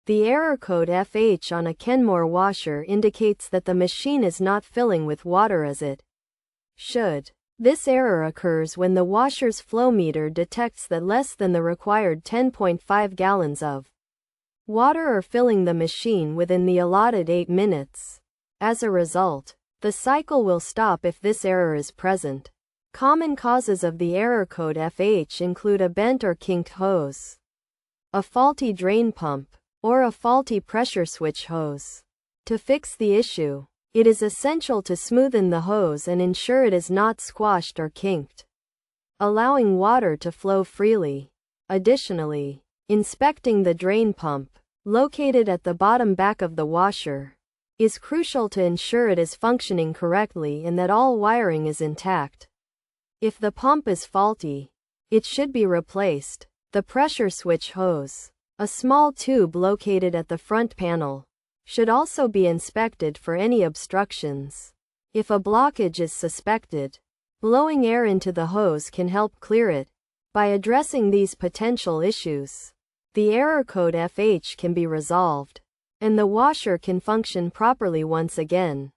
The error code FH on a Kenmore washer indicates that the machine is not filling with water as it should. This error occurs when the washer's flow meter detects that less than the required 10.5 gallons of water are filling the machine within the allotted 8 minutes. As a result, the cycle will stop if this error is present. Common causes of the error code FH include a bent or kinked hose, a faulty drain pump, or a faulty pressure switch hose. To fix the issue, it is essential to smoothen the hose and ensure it is not squashed or kinked, allowing water to flow freely. Additionally, inspecting the drain pump, located at the bottom back of the washer, is crucial to ensure it is functioning correctly and that all wiring is intact. If the pump is faulty, it should be replaced. The pressure switch hose, a small tube located at the front panel, should also be inspected for any obstructions. If a blockage is suspected, blowing air into the hose can help clear it. By addressing these potential issues, the error code FH can be resolved, and the washer can function properly once again.